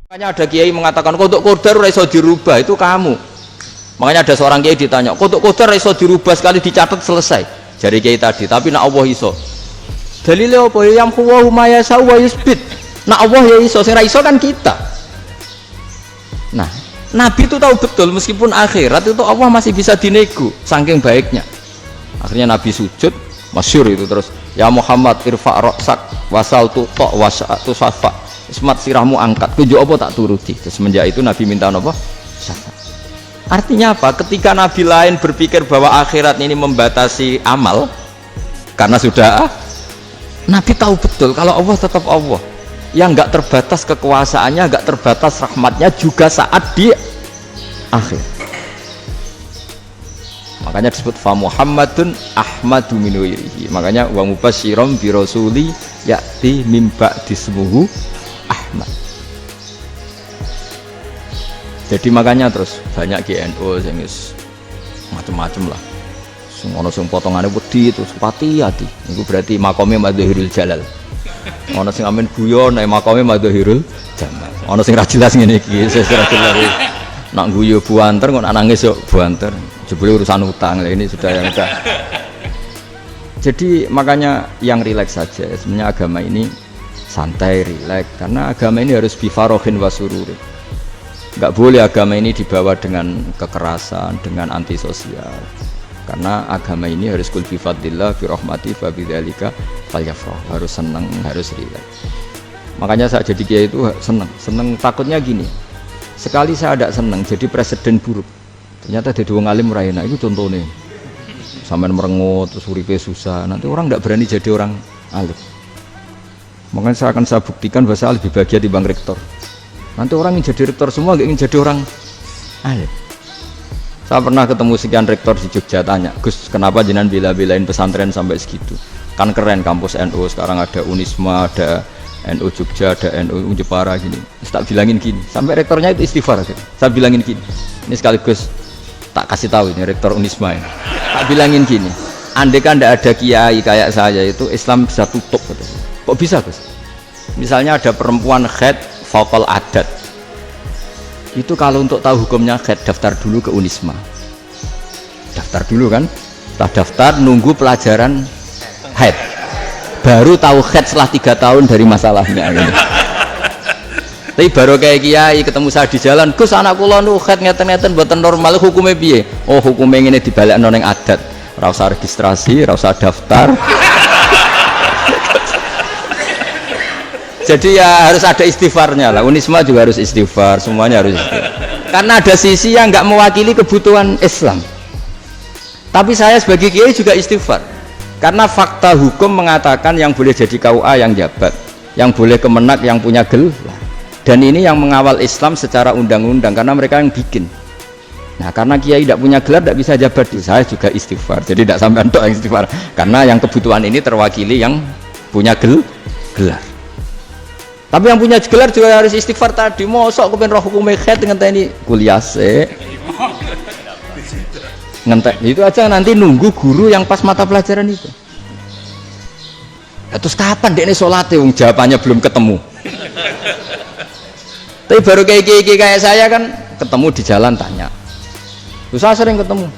Makanya ada kiai mengatakan kodok kodar ora iso dirubah, itu kamu. Makanya ada seorang kiai ditanya, kodok kodar ora iso dirubah, sekali dicatat selesai. Jari kiai tadi, tapi nak Allah iso. Dalile apa? Yang huwa ma yasha wa yusbit. Nak Allah ya iso, sing ra iso kan kita. Nah, Nabi itu tahu betul meskipun akhirat itu Allah masih bisa dinego saking baiknya. Akhirnya Nabi sujud, masyhur itu terus, ya Muhammad irfa' ra'sak wasal tuqa wasa'tu safa. Ismat sirahmu angkat, kujo apa tak turuti. Semenjak itu Nabi minta apa? Syafaat. Artinya apa? Ketika Nabi lain berpikir bahwa akhirat ini membatasi amal, karena sudah Nabi tahu betul kalau Allah tetap Allah, yang nggak terbatas kekuasaannya, nggak terbatas rahmatnya juga saat di akhir. Makanya disebut fa Muhammadun Ahmadu min ghairihi. Makanya wa mubasysyiran bi rasuli ya'ti mim ba'di ismuhu Ahmad. Jadi makanya terus banyak GNU sing macam-macam lah. Sing ono sing potongane wedi terus hati. Iku berarti makome Madhahirul Jalal. Ono sing amen guyon nek makome Madhahirul Jamal. Ono sing ra jelas ngene iki, sesuatu jelas. Nak guyu buanter kok nak nangis yo buanter. Jebule urusan utang. Ini sudah yang udah. Jadi makanya yang rileks saja. Sebenarnya agama ini santai, rileks, karena agama ini harus bifarohin wasururi. Nggak boleh agama ini dibawa dengan kekerasan, dengan antisosial. Karena agama ini harus kul bi fadlillah bi rahmati fa bidzalika falyafrah. Harus senang, harus rileks. Makanya saya jadi kiai itu senang takutnya gini. Sekali saya tidak senang jadi presiden buruk. Ternyata jadi wong alim ra enak, itu contohnya. Sampean merengut terus uripe susah, nanti orang tidak berani jadi orang alim. Makanya saya buktikan bahwa saya lebih bahagia di Bang Rektor. Nanti orang ingin jadi rektor semua, ingin jadi orang alim. Saya pernah ketemu sekian rektor di Jogja, tanya, Gus, kenapa jenengan bela-belain pesantren sampai segitu? Kan keren kampus NU, sekarang ada Unisma, ada NU Jogja, ada NU Jepara gini. Tak bilangin gini, sampai rektornya itu istighfar. Saya bilangin gini, ini sekaligus tak kasih tahu ini rektor Unisma ini. Tak bilangin gini, andai kan tidak ada kiai kayak saya itu Islam bisa tutup. Kok bisa, Gus? Misalnya ada perempuan haid faqal adat, itu kalau untuk tahu hukumnya haid daftar dulu ke Unisma, daftar dulu kan, setelah daftar nunggu pelajaran haid, baru tahu haid setelah 3 tahun dari masalahnya gitu. Tapi baru kayak kiai ketemu saya di jalan, Gus anak kula nu haid ngeten-ngeten mboten normal, hukumnya piye? Oh hukumnya ngene dibalekno ning adat, ora usah registrasi, ora usah daftar. Jadi ya harus ada istighfarnya lah. Unisma juga harus istighfar, semuanya harus istighfar. Karena ada sisi yang nggak mewakili kebutuhan Islam. Tapi saya sebagai kiai juga istighfar. Karena fakta hukum mengatakan yang boleh jadi KUA yang jabat, yang boleh kemenak yang punya gelar. Dan ini yang mengawal Islam secara undang-undang karena mereka yang bikin. Nah karena kiai tidak punya gelar tidak bisa jabat, saya juga istighfar. Jadi tidak sampai untuk yang istighfar. Karena yang kebutuhan ini terwakili yang punya gelar. Tapi yang punya gelar juga harus istighfar tadi. Mosok kepen roh hukum haid dengan ini kuliah se. Ngentek itu aja nanti nunggu guru yang pas mata pelajaran itu. Ya, terus kapan dia ini sholatnya? Jawabannya belum ketemu. Tapi baru kayak saya kan ketemu di jalan tanya. Terus saya sering ketemu.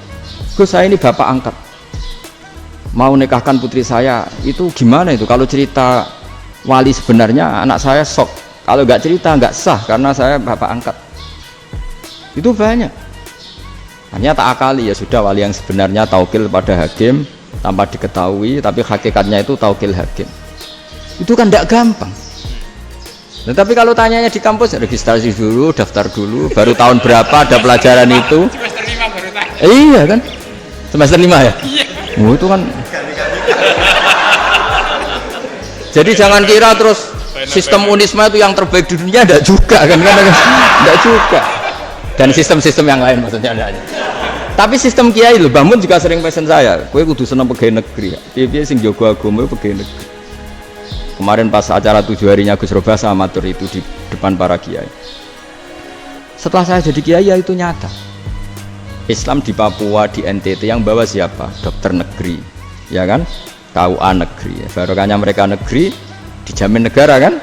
Gus saya ini bapak angkat. Mau nikahkan putri saya itu gimana itu? Kalau cerita wali sebenarnya anak saya sok, kalau nggak cerita nggak sah karena saya bapak angkat. Itu banyak. Hanya tak akali ya sudah wali yang sebenarnya taukil pada hakim tanpa diketahui, tapi hakikatnya itu taukil hakim. Itu kan tidak gampang. Nah, tapi kalau tanyanya di kampus registrasi dulu, daftar dulu, baru tahun berapa ada pelajaran itu? Semester 5 baru tahu. Iya kan? Semester 5 ya? Iya. Oh, itu kan. Jadi jangan kira terus sistem Unisma itu yang terbaik di dunia, tidak juga kan, tidak juga. Dan sistem-sistem yang lain maksudnya ada. Tapi sistem kiai loh, Bamun juga sering pesen saya, kowe kudu seneng pegawai negeri. Piye-piye sing jaga agama pegawai negeri. Kemarin pas acara 7 harinya Gus Robasa amatur itu di depan para kiai. Setelah saya jadi kiai ya itu nyata. Islam di Papua, di NTT yang bawa siapa? Dokter negeri, ya kan? KUA negeri. Barokahnya mereka negeri dijamin negara kan?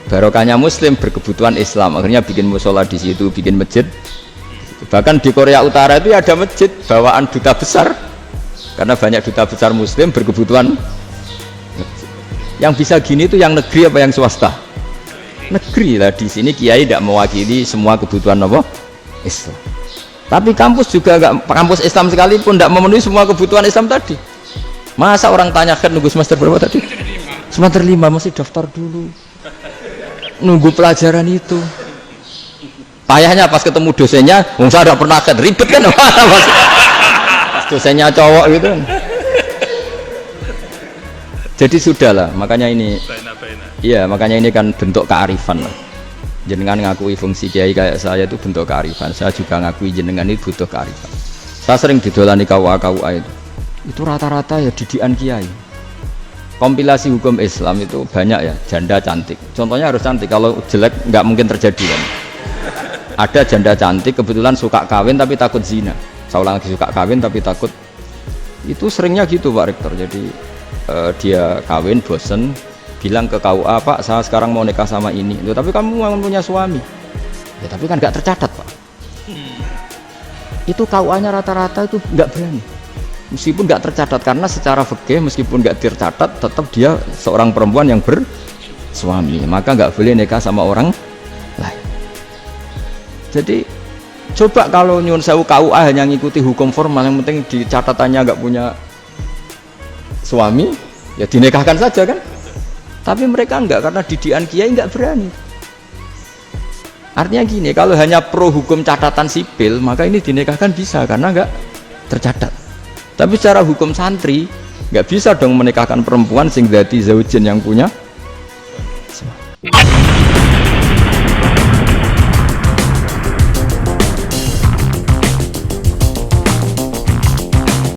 barokahnya muslim berkebutuhan Islam, akhirnya bikin musola di situ, bikin masjid. Bahkan di Korea Utara itu ada masjid bawaan duta besar, karena banyak duta besar muslim berkebutuhan masjid. Yang bisa gini itu yang negeri apa yang swasta? Negeri lah. Di sini kiai tidak mewakili semua kebutuhan apa? Islam. Tapi kampus juga enggak, kampus Islam sekalipun tidak memenuhi semua kebutuhan Islam tadi. Masa orang tanya kan nunggu semester berapa tadi? Semester 5 masih daftar dulu. Nunggu pelajaran itu. Payahnya pas ketemu dosennya, saya tidak pernah ribet kan? Pas dosennya cowok gitu. Jadi sudahlah, makanya ini. Iya, makanya ini kan bentuk kearifan lah. Jenengan ngakui fungsi kiai kayak saya itu bentuk kearifan. Saya juga ngakui jenengan itu butuh kearifan. Saya sering didolani KUA itu rata-rata ya didikan kiai. Kompilasi hukum Islam itu banyak ya, janda cantik. Contohnya harus cantik, kalau jelek nggak mungkin terjadi kan. Ada janda cantik kebetulan suka kawin tapi takut zina. Saya ulang lagi, suka kawin tapi takut. Itu seringnya gitu Pak Rektor. Jadi dia kawin bosen, bilang ke KUA, Pak saya sekarang mau nikah sama ini. Loh, tapi kamu mau punya suami. Ya tapi kan nggak tercatat Pak. Itu KUA-nya rata-rata itu nggak berani. Meskipun nggak tercatat, karena secara fikih meskipun nggak tercatat tetap dia seorang perempuan yang bersuami, maka nggak boleh nikah sama orang lain. Jadi coba kalau nyun sewu KUA hanya ngikuti hukum formal, yang penting di catatannya nggak punya suami, ya dinikahkan saja kan. Tapi mereka enggak, karena didikan kiai enggak berani. Artinya gini, kalau hanya pro hukum catatan sipil, maka ini dinikahkan bisa karena enggak tercatat. Tapi secara hukum santri enggak bisa dong menikahkan perempuan sing dadi zaujin yang punya